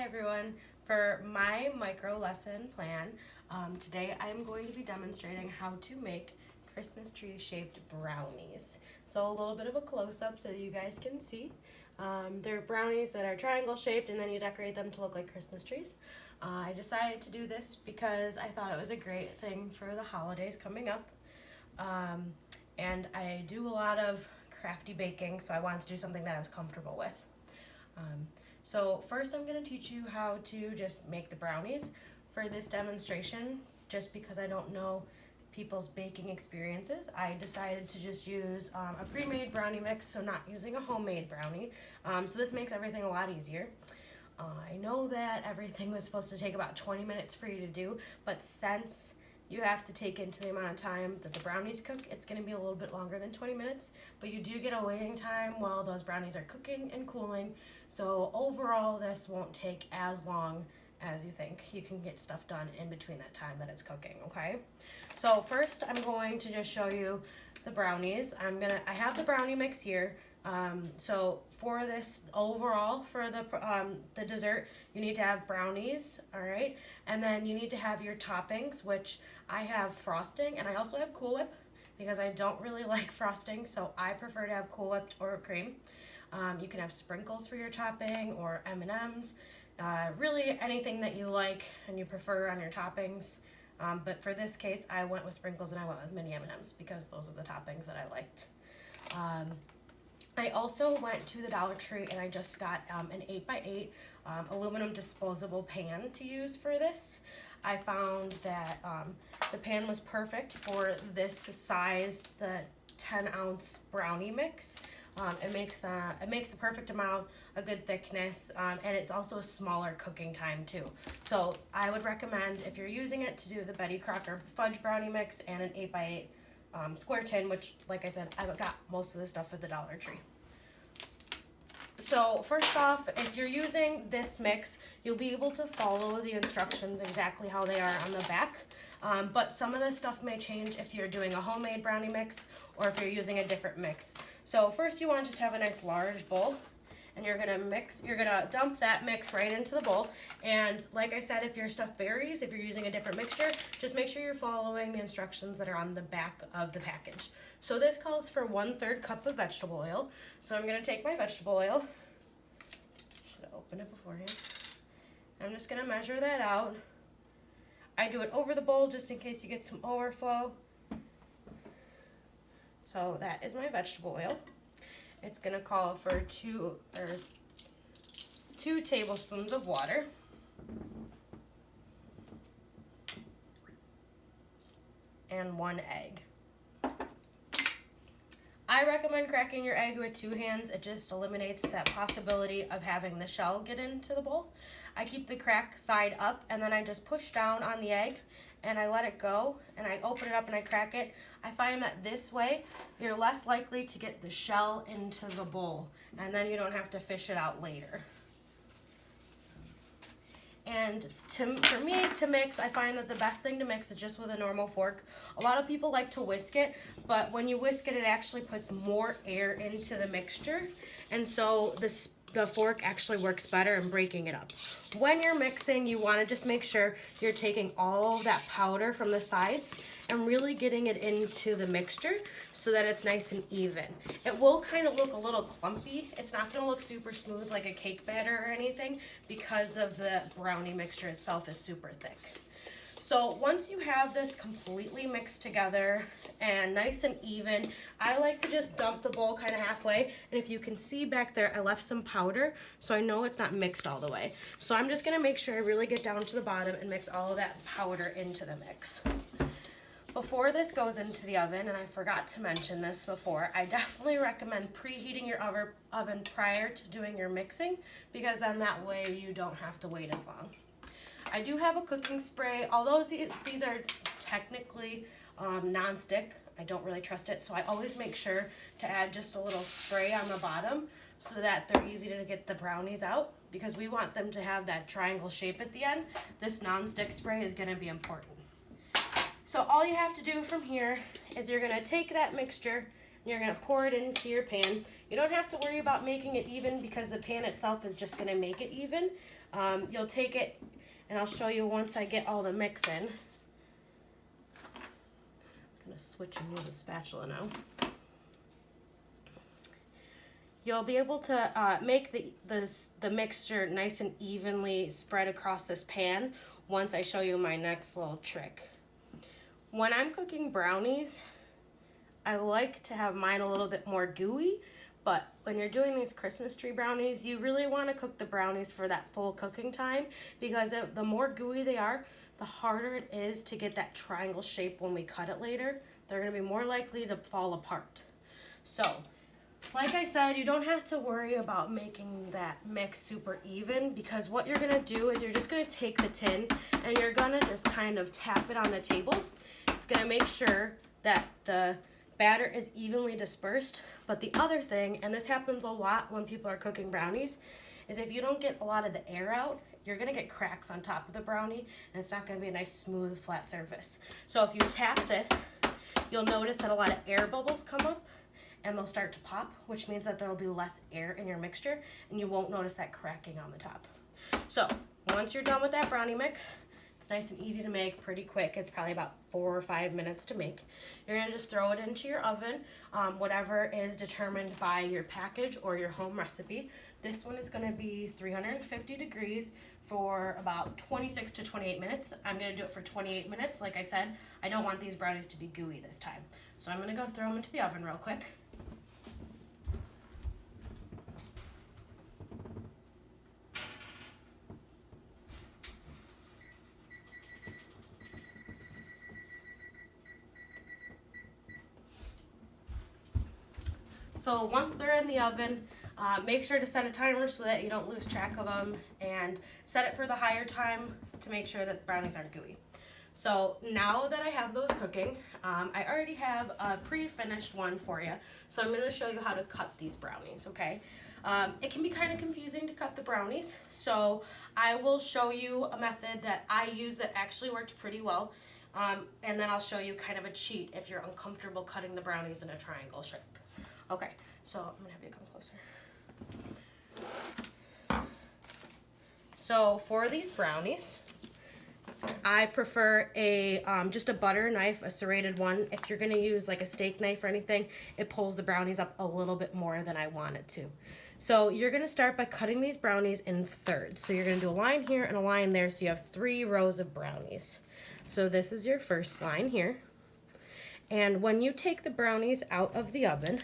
everyone. For my micro lesson plan, today I am going to be demonstrating how to make Christmas tree shaped brownies. So a little bit of a close-up so you guys can see. They're brownies that are triangle shaped and then you decorate them to look like Christmas trees. I decided to do this because I thought it was a great thing for the holidays coming up. And I do a lot of crafty baking, so I wanted to do something that I was comfortable with. So first I'm going to teach you how to just make the brownies for this demonstration. Just because I don't know people's baking experiences, I decided to just use a pre-made brownie mix, so not using a homemade brownie. So this makes everything a lot easier. I know that everything was supposed to take about 20 minutes for you to do, but since you have to take into the amount of time that the brownies cook, it's going to be a little bit longer than 20 minutes, but you do get a waiting time while those brownies are cooking and cooling, so overall this won't take as long as you think. You can get stuff done in between that time that it's cooking, okay? So first I'm going to just show you the brownies. I have the brownie mix here. So for this overall, for the dessert, you need to have brownies, all right? And then you need to have your toppings, which I have frosting, and I also have Cool Whip because I don't really like frosting, so I prefer to have Cool Whip or cream. You can have sprinkles for your topping or M&Ms, really anything that you like and you prefer on your toppings. But for this case, I went with sprinkles and I went with mini M&Ms because those are the toppings that I liked. I also went to the Dollar Tree and I just got an 8x8 aluminum disposable pan to use for this. I found that the pan was perfect for this size, the 10-ounce brownie mix. It makes the perfect amount, a good thickness, and it's also a smaller cooking time too. So I would recommend, if you're using it, to do the Betty Crocker fudge brownie mix and an 8x8 square tin, which, like I said, I got most of the stuff at the Dollar Tree. So first off, if you're using this mix, you'll be able to follow the instructions exactly how they are on the back. But some of this stuff may change if you're doing a homemade brownie mix or if you're using a different mix. So first you want to just have a nice large bowl, and you're gonna dump that mix right into the bowl. And like I said, if your stuff varies, if you're using a different mixture, just make sure you're following the instructions that are on the back of the package. So this calls for 1/3 cup of vegetable oil. So I'm gonna take my vegetable oil. Should have opened it beforehand. I'm just gonna measure that out. I do it over the bowl just in case you get some overflow. So that is my vegetable oil. It's gonna call for 2 tablespoons of water. And 1 egg. I recommend cracking your egg with 2 hands. It just eliminates that possibility of having the shell get into the bowl. I keep the crack side up, and then I just push down on the egg and I let it go, and I open it up and I crack it. I find that this way you're less likely to get the shell into the bowl, and then you don't have to fish it out later. And for me to mix, I find that the best thing to mix is just with a normal fork. A lot of people like to whisk it, but when you whisk it, it actually puts more air into the mixture, and so the fork actually works better in breaking it up. When you're mixing, you want to just make sure you're taking all that powder from the sides and really getting it into the mixture so that it's nice and even. It will kind of look a little clumpy. It's not going to look super smooth like a cake batter or anything because of the brownie mixture itself is super thick. So once you have this completely mixed together and nice and even, I like to just dump the bowl kind of halfway, and if you can see back there, I left some powder, so I know it's not mixed all the way. So I'm just gonna make sure I really get down to the bottom and mix all of that powder into the mix. Before this goes into the oven, and I forgot to mention this before, I definitely recommend preheating your oven prior to doing your mixing, because then that way you don't have to wait as long. I do have a cooking spray, although these are technically non-stick. I don't really trust it, so I always make sure to add just a little spray on the bottom so that they're easy to get the brownies out, because we want them to have that triangle shape at the end. This non-stick spray is going to be important. So all you have to do from here is you're going to take that mixture and you're going to pour it into your pan. You don't have to worry about making it even because the pan itself is just going to make it even. You'll take it, and I'll show you once I get all the mix in. I'm going to switch and use a spatula now. You'll be able to make the mixture nice and evenly spread across this pan once I show you my next little trick. When I'm cooking brownies, I like to have mine a little bit more gooey, but when you're doing these Christmas tree brownies, you really want to cook the brownies for that full cooking time, because the more gooey they are, the harder it is to get that triangle shape when we cut it later. They're going to be more likely to fall apart. So, like I said, you don't have to worry about making that mix super even, because what you're going to do is you're just going to take the tin and you're going to just kind of tap it on the table. It's going to make sure that the batter is evenly dispersed. But the other thing, and this happens a lot when people are cooking brownies, is if you don't get a lot of the air out, you're going to get cracks on top of the brownie, and it's not going to be a nice smooth flat surface. So if you tap this, you'll notice that a lot of air bubbles come up and they'll start to pop, which means that there will be less air in your mixture and you won't notice that cracking on the top. So once you're done with that brownie mix, it's nice and easy to make, pretty quick. It's probably about 4 or 5 minutes to make. You're gonna just throw it into your oven, whatever is determined by your package or your home recipe. This one is gonna be 350 degrees for about 26 to 28 minutes. I'm gonna do it for 28 minutes. Like I said, I don't want these brownies to be gooey this time. So I'm gonna go throw them into the oven real quick. So once they're in the oven, make sure to set a timer so that you don't lose track of them, and set it for the higher time to make sure that the brownies aren't gooey. So now that I have those cooking, I already have a pre-finished one for you. So I'm going to show you how to cut these brownies, okay? It can be kind of confusing to cut the brownies, so I will show you a method that I use that actually worked pretty well. And then I'll show you kind of a cheat if you're uncomfortable cutting the brownies in a triangle shape. Okay, so I'm gonna have you come closer. So for these brownies, I prefer a just a butter knife, a serrated one. If you're gonna use like a steak knife or anything, it pulls the brownies up a little bit more than I want it to. So you're gonna start by cutting these brownies in thirds. So you're gonna do a line here and a line there, so you have 3 rows of brownies. So this is your first line here. And when you take the brownies out of the oven,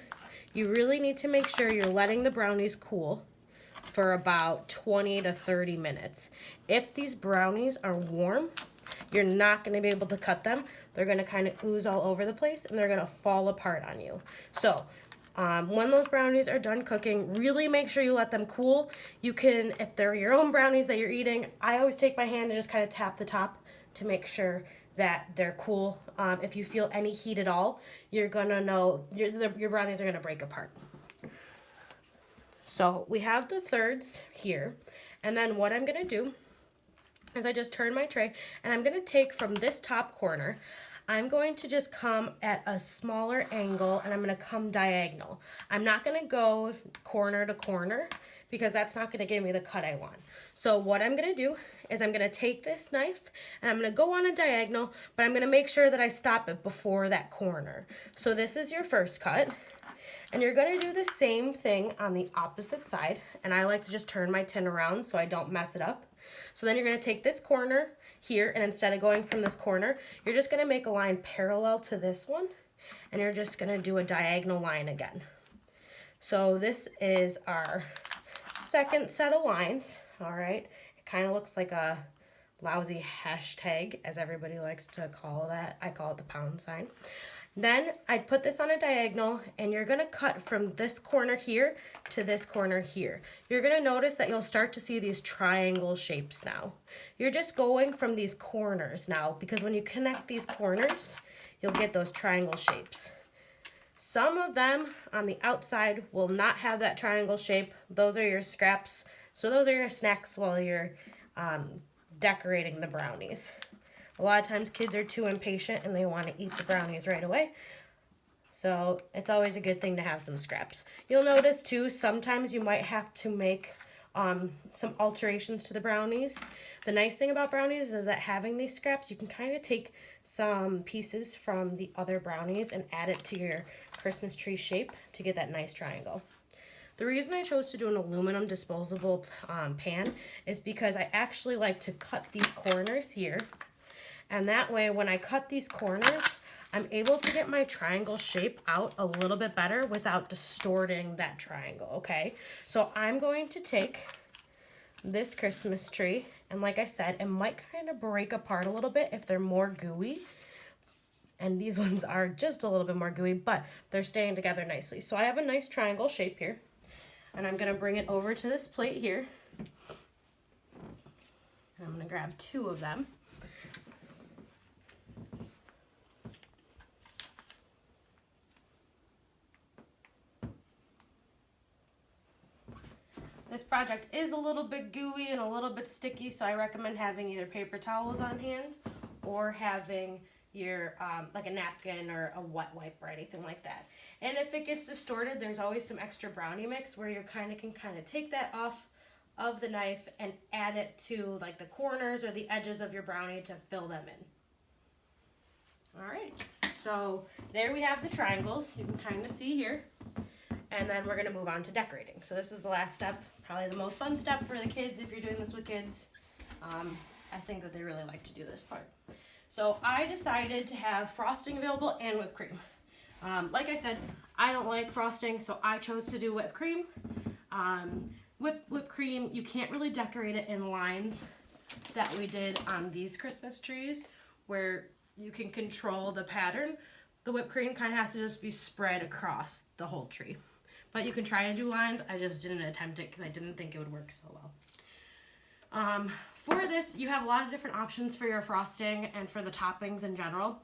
you really need to make sure you're letting the brownies cool for about 20 to 30 minutes. If these brownies are warm, you're not going to be able to cut them. They're going to kind of ooze all over the place and they're going to fall apart on you. So when those brownies are done cooking, really make sure you let them cool. You can, if they're your own brownies that you're eating, I always take my hand and just kind of tap the top to make sure that they're cool. If you feel any heat at all, you're gonna know your brownies are gonna break apart. So we have the thirds here, and then what I'm gonna do is I just turn my tray and I'm gonna take from this top corner, I'm going to just come at a smaller angle and I'm gonna come diagonal. I'm not gonna go corner to corner because that's not gonna give me the cut I want. So what I'm gonna do is I'm gonna take this knife and I'm gonna go on a diagonal, but I'm gonna make sure that I stop it before that corner. So this is your first cut, and you're gonna do the same thing on the opposite side, and I like to just turn my tin around so I don't mess it up. So then you're gonna take this corner here, and instead of going from this corner, you're just gonna make a line parallel to this one, and you're just gonna do a diagonal line again. So this is our second set of lines, all right? It kind of looks like a lousy hashtag, as everybody likes to call that. I call it the pound sign. Then I'd put this on a diagonal, and you're gonna cut from this corner here to this corner here. You're gonna notice that you'll start to see these triangle shapes now. You're just going from these corners now, because when you connect these corners, you'll get those triangle shapes. Some of them on the outside will not have that triangle shape. Those are your scraps. So those are your snacks while you're decorating the brownies. A lot of times kids are too impatient and they want to eat the brownies right away. So it's always a good thing to have some scraps. You'll notice too, sometimes you might have to make some alterations to the brownies. The nice thing about brownies is that having these scraps, you can kind of take some pieces from the other brownies and add it to your Christmas tree shape to get that nice triangle. The reason I chose to do an aluminum disposable pan is because I actually like to cut these corners here. And that way, when I cut these corners, I'm able to get my triangle shape out a little bit better without distorting that triangle, okay? So I'm going to take this Christmas tree, and like I said, it might kind of break apart a little bit if they're more gooey. And these ones are just a little bit more gooey, but they're staying together nicely. So I have a nice triangle shape here, and I'm gonna bring it over to this plate here. And I'm gonna grab 2 of them. This project is a little bit gooey and a little bit sticky, so I recommend having either paper towels on hand or having your like a napkin or a wet wipe or anything like that. And if it gets distorted, there's always some extra brownie mix where you can take that off of the knife and add it to like the corners or the edges of your brownie to fill them in. All right, so there we have the triangles. You can kind of see here. And then we're gonna move on to decorating. So this is the last step, probably the most fun step for the kids if you're doing this with kids. I think that they really like to do this part. So I decided to have frosting available and whipped cream. Like I said, I don't like frosting, so I chose to do whipped cream. Whipped cream, you can't really decorate it in lines that we did on these Christmas trees where you can control the pattern. The whipped cream kind of has to just be spread across the whole tree. But you can try to do lines. I just didn't attempt it because I didn't think it would work so well. For this, you have a lot of different options for your frosting and for the toppings in general.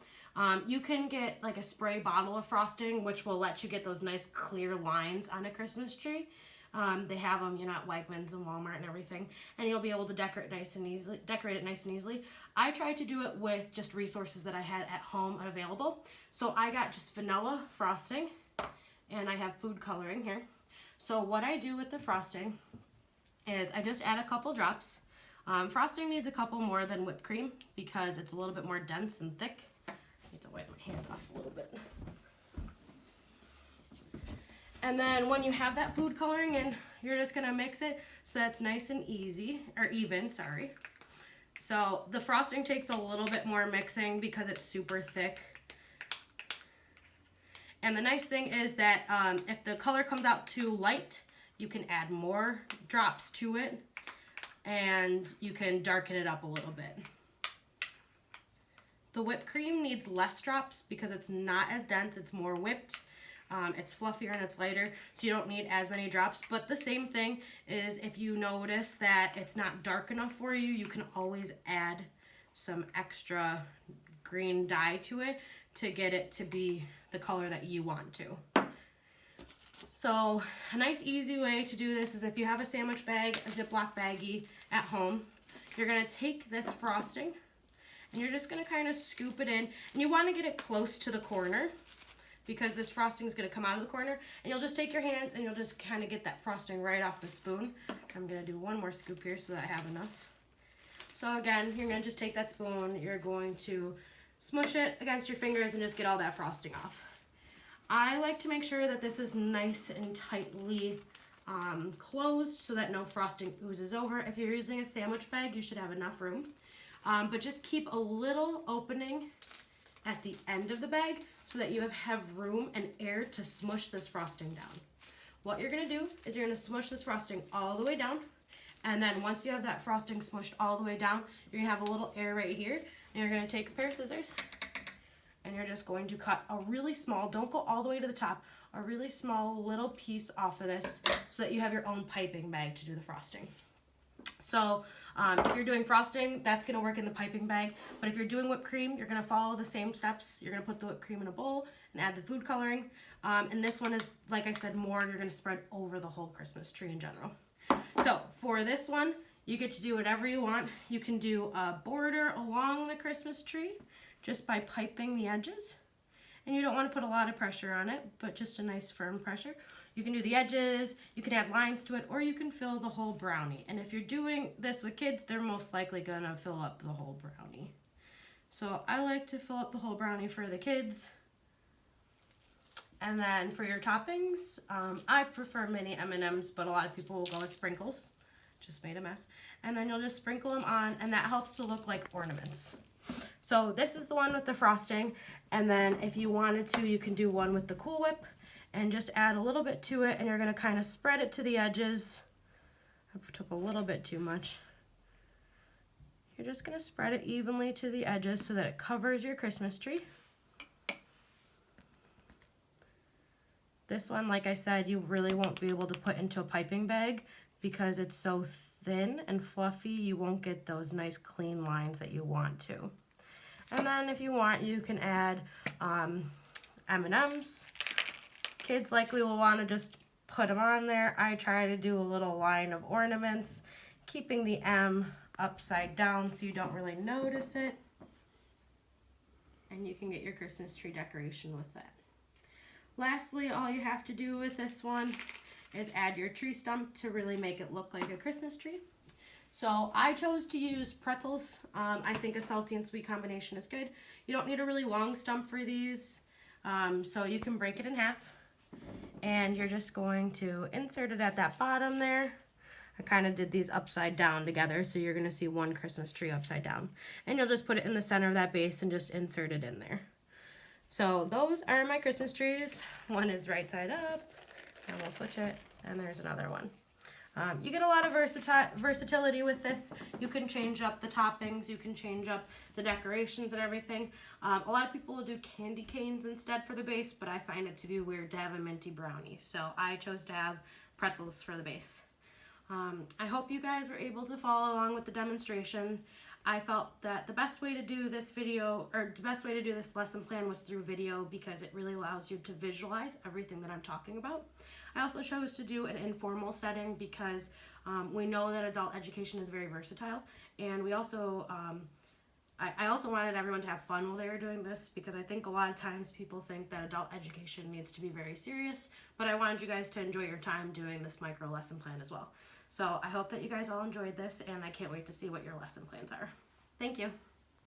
You can get like a spray bottle of frosting, which will let you get those nice clear lines on a Christmas tree. They have them, at Wegmans and Walmart and everything, and you'll be able to decorate it nice and easily. I tried to do it with just resources that I had at home available. So I got just vanilla frosting, and I have food coloring here. So what I do with the frosting is I just add a couple drops. Frosting needs a couple more than whipped cream because it's a little bit more dense and thick. I need to wipe my hand off a little bit. And then when you have that food coloring in, you're just gonna mix it so that's nice and even. So the frosting takes a little bit more mixing because it's super thick. And the nice thing is that if the color comes out too light, you can add more drops to it and you can darken it up a little bit. The whipped cream needs less drops because it's not as dense, it's more whipped. It's fluffier and it's lighter, so you don't need as many drops. But the same thing is if you notice that it's not dark enough for you, you can always add some extra green dye to it to get it to be the color that you want to. So a nice easy way to do this is if you have a sandwich bag, a Ziploc baggie at home, you're gonna take this frosting and you're just gonna kind of scoop it in, and you wanna get it close to the corner because this frosting is gonna come out of the corner, and you'll just take your hands and you'll just kind of get that frosting right off the spoon. I'm gonna do one more scoop here so that I have enough. So again, you're gonna just take that spoon, you're going to smush it against your fingers and just get all that frosting off. I like to make sure that this is nice and tightly closed so that no frosting oozes over. If you're using a sandwich bag, you should have enough room. But just keep a little opening at the end of the bag so that you have room and air to smush this frosting down. What you're gonna do is you're gonna smush this frosting all the way down, and then once you have that frosting smushed all the way down, you're gonna have a little air right here, and you're gonna take a pair of scissors, and you're just going to cut a really small, don't go all the way to the top, a really small little piece off of this so that you have your own piping bag to do the frosting. So if you're doing frosting, that's gonna work in the piping bag, but if you're doing whipped cream, you're gonna follow the same steps. You're gonna put the whipped cream in a bowl and add the food coloring. And this one is, like I said, more you're gonna spread over the whole Christmas tree in general. So for this one, you get to do whatever you want. You can do a border along the Christmas tree just by piping the edges. and you don't want to put a lot of pressure on it, but just a nice firm pressure. You can do the edges, you can add lines to it, or you can fill the whole brownie. And if you're doing this with kids, they're most likely gonna fill up the whole brownie. So I like to fill up the whole brownie for the kids. And then for your toppings, I prefer mini M&Ms, but a lot of people will go with sprinkles. Just made a mess. And then you'll just sprinkle them on, and that helps to look like ornaments. So this is the one with the frosting, and then if you wanted to, you can do one with the Cool Whip and just add a little bit to it, and you're gonna kind of spread it to the edges. I took a little bit too much. You're just gonna spread it evenly to the edges so that it covers your Christmas tree. This one, like I said, you really won't be able to put into a piping bag because it's so thin and fluffy, you won't get those nice clean lines that you want to. And then if you want, you can add M&Ms. Kids likely will want to just put them on there. I try to do a little line of ornaments, keeping the M upside down so you don't really notice it. And you can get your Christmas tree decoration with that. Lastly, all you have to do with this one is add your tree stump to really make it look like a Christmas tree. So I chose to use pretzels. I think a salty and sweet combination is good. You don't need a really long stump for these, so you can break it in half. And you're just going to insert it at that bottom there. I kind of did these upside down together, so you're going to see one Christmas tree upside down. And you'll just put it in the center of that base and just insert it in there. So those are my Christmas trees. One is right side up, and we'll switch it, and there's another one. You get a lot of versatility with this. You can change up the toppings, you can change up the decorations and everything. A lot of people will do candy canes instead for the base, but I find it to be weird to have a minty brownie, so I chose to have pretzels for the base. I hope you guys were able to follow along with the demonstration. I felt that the best way to do this video, or the best way to do this lesson plan was through video because it really allows you to visualize everything that I'm talking about. I also chose to do an informal setting because we know that adult education is very versatile, and we also, I also wanted everyone to have fun while they were doing this because I think a lot of times people think that adult education needs to be very serious, but I wanted you guys to enjoy your time doing this micro lesson plan as well. So I hope that you guys all enjoyed this, and I can't wait to see what your lesson plans are. Thank you.